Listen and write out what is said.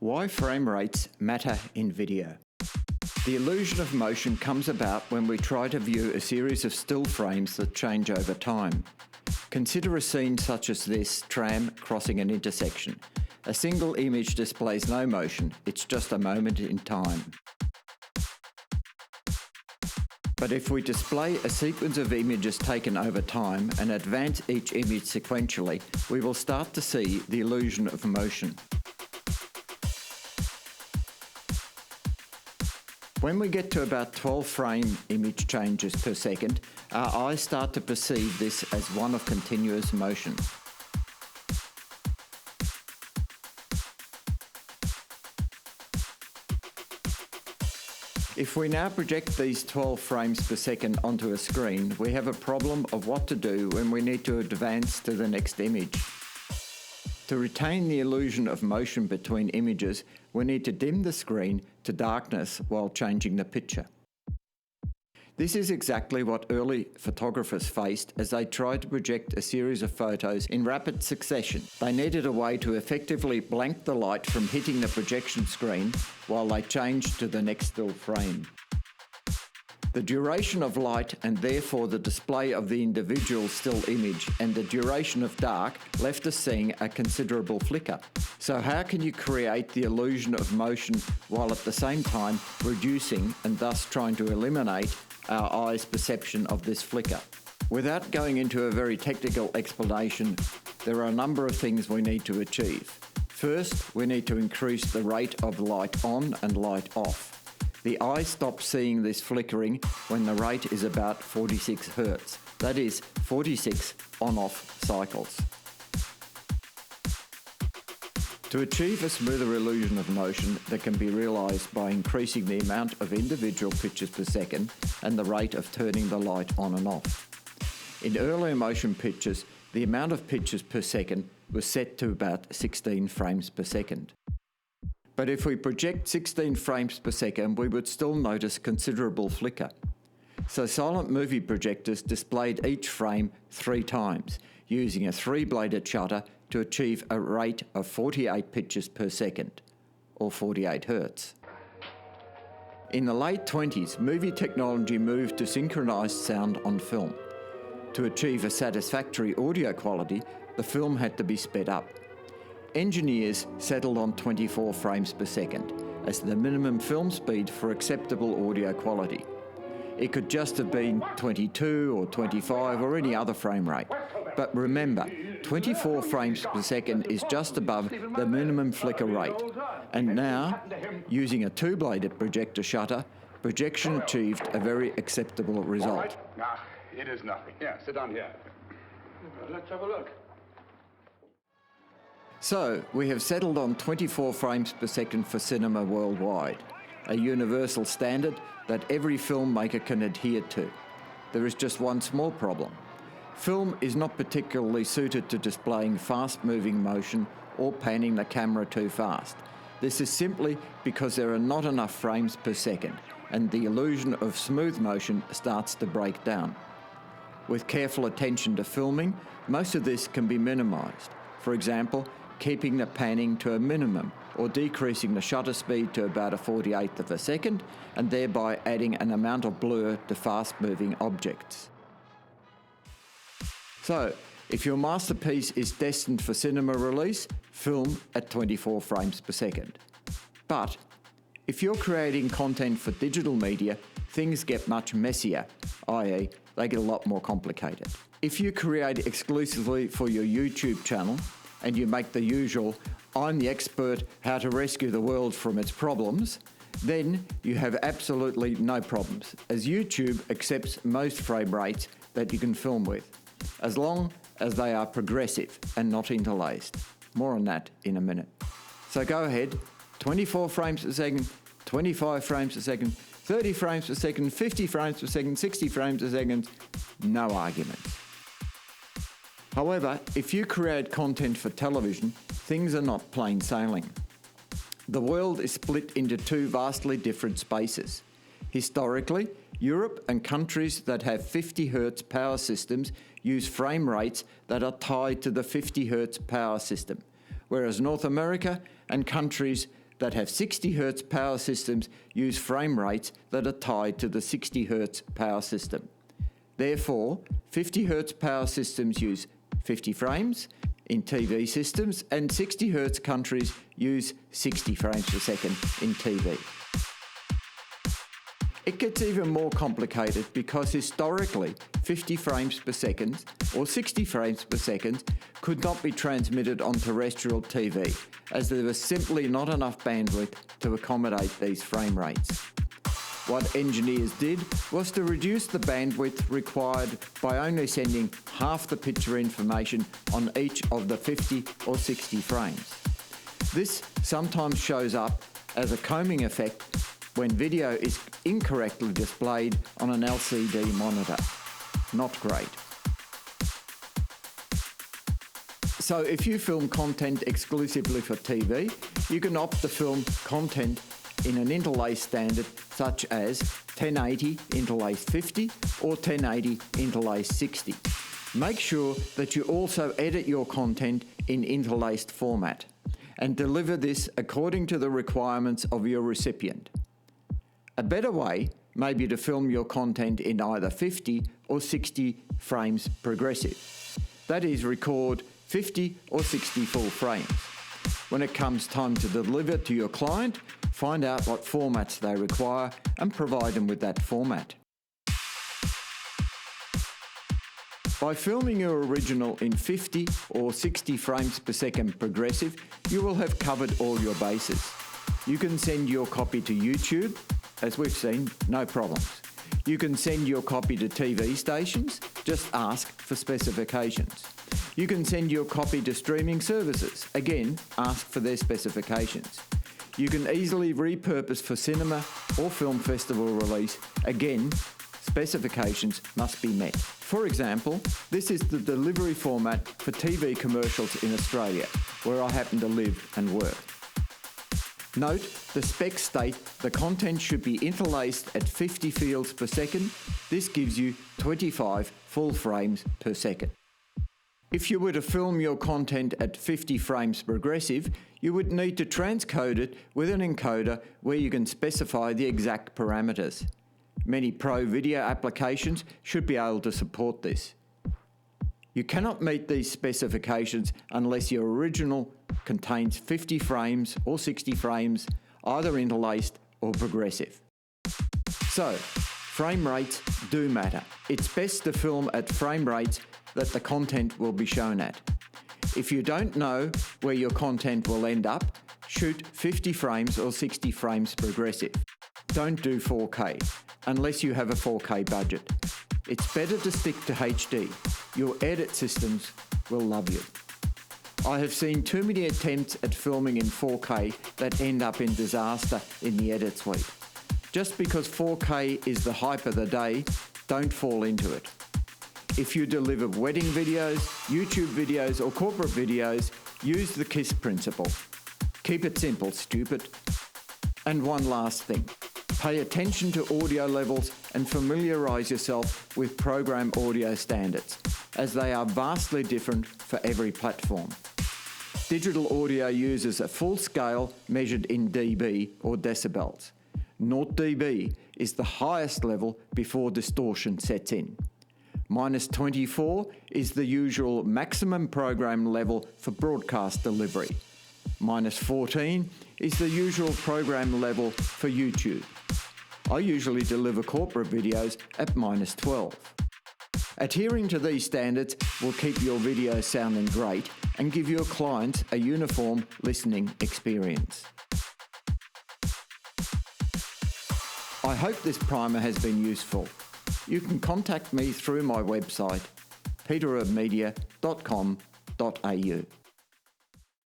Why frame rates matter in video. The illusion of motion comes about when we try to view a series of still frames that change over time. Consider a scene such as this tram crossing an intersection. A single image displays no motion, it's just a moment in time. But if we display a sequence of images taken over time and advance each image sequentially, we will start to see the illusion of motion. When we get to about 12 frame image changes per second, our eyes start to perceive this as one of continuous motion. If we now project these 12 frames per second onto a screen, we have a problem of what to do when we need to advance to the next image. To retain the illusion of motion between images, we need to dim the screen to darkness while changing the picture. This is exactly what early photographers faced as they tried to project a series of photos in rapid succession. They needed a way to effectively blank the light from hitting the projection screen while they changed to the next still frame. The duration of light and therefore the display of the individual still image and the duration of dark left us seeing a considerable flicker. So how can you create the illusion of motion while at the same time reducing and thus trying to eliminate our eye's perception of this flicker? Without going into a very technical explanation, there are a number of things we need to achieve. First, we need to increase the rate of light on and light off. The eye stops seeing this flickering when the rate is about 46 Hz. That is 46 on-off cycles. To achieve a smoother illusion of motion that can be realised by increasing the amount of individual pictures per second and the rate of turning the light on and off. In earlier motion pictures, the amount of pictures per second was set to about 16 frames per second. But if we project 16 frames per second, we would still notice considerable flicker. So silent movie projectors displayed each frame 3 times, using a 3-bladed shutter to achieve a rate of 48 pictures per second, or 48 Hz. In the late 20s, movie technology moved to synchronized sound on film. To achieve a satisfactory audio quality, the film had to be sped up. Engineers settled on 24 frames per second as the minimum film speed for acceptable audio quality. It could just have been 22 or 25 or any other frame rate. But remember, 24 frames per second is just above the minimum flicker rate. And now, using a 2-bladed projector shutter, projection achieved a very acceptable result. Nah, it is nothing. Yeah, sit down here. Let's have a look. So, we have settled on 24 frames per second for cinema worldwide, a universal standard that every filmmaker can adhere to. There is just one small problem. Film is not particularly suited to displaying fast-moving motion or panning the camera too fast. This is simply because there are not enough frames per second, and the illusion of smooth motion starts to break down. With careful attention to filming, most of this can be minimised. For example, keeping the panning to a minimum or decreasing the shutter speed to about a 48th of a second and thereby adding an amount of blur to fast-moving objects. So, if your masterpiece is destined for cinema release, film at 24 frames per second. But if you're creating content for digital media, things get much messier, i.e. they get a lot more complicated. If you create exclusively for your YouTube channel, and you make the usual, I'm the expert how to rescue the world from its problems, then you have absolutely no problems, as YouTube accepts most frame rates that you can film with, as long as they are progressive and not interlaced. More on that in a minute. So go ahead, 24 frames per second, 25 frames per second, 30 frames per second, 50 frames per second, 60 frames per second, no arguments. However, if you create content for television, things are not plain sailing. The world is split into 2 vastly different spaces. Historically, Europe and countries that have 50 Hz power systems use frame rates that are tied to the 50 Hz power system, whereas North America and countries that have 60 Hz power systems use frame rates that are tied to the 60 Hz power system. Therefore, 50 Hz power systems use 50 frames in TV systems, and 60 Hz countries use 60 frames per second in TV. It gets even more complicated because historically 50 frames per second or 60 frames per second could not be transmitted on terrestrial TV, as there was simply not enough bandwidth to accommodate these frame rates. What engineers did was to reduce the bandwidth required by only sending half the picture information on each of the 50 or 60 frames. This sometimes shows up as a combing effect when video is incorrectly displayed on an LCD monitor. Not great. So if you film content exclusively for TV, you can opt to film content in an interlace standard such as 1080 interlace 50 or 1080 interlace 60. Make sure that you also edit your content in interlaced format and deliver this according to the requirements of your recipient. A better way may be to film your content in either 50 or 60 frames progressive. That is, record 50 or 60 full frames. When it comes time to deliver to your client, find out what formats they require and provide them with that format. By filming your original in 50 or 60 frames per second progressive, you will have covered all your bases. You can send your copy to YouTube, as we've seen, no problems. You can send your copy to TV stations, just ask for specifications. You can send your copy to streaming services, again, ask for their specifications. You can easily repurpose for cinema or film festival release, again, specifications must be met. For example, this is the delivery format for TV commercials in Australia, where I happen to live and work. Note, the specs state the content should be interlaced at 50 fields per second. This gives you 25 full frames per second. If you were to film your content at 50 frames progressive, you would need to transcode it with an encoder where you can specify the exact parameters. Many pro video applications should be able to support this. You cannot meet these specifications unless your original contains 50 frames or 60 frames, either interlaced or progressive. So, frame rates do matter. It's best to film at frame rates that the content will be shown at. If you don't know where your content will end up, shoot 50 frames or 60 frames progressive. Don't do 4K, unless you have a 4K budget. It's better to stick to HD. Your edit systems will love you. I have seen too many attempts at filming in 4K that end up in disaster in the edit suite. Just because 4K is the hype of the day, don't fall into it. If you deliver wedding videos, YouTube videos or corporate videos, use the KISS principle. Keep it simple, stupid. And one last thing. Pay attention to audio levels and familiarise yourself with program audio standards, as they are vastly different for every platform. Digital audio uses a full scale measured in dB or decibels. 0 dB is the highest level before distortion sets in. -24 is the usual maximum program level for broadcast delivery. -14 is the usual program level for YouTube. I usually deliver corporate videos at -12. Adhering to these standards will keep your video sounding great and give your clients a uniform listening experience. I hope this primer has been useful. You can contact me through my website, peterermedia.com.au.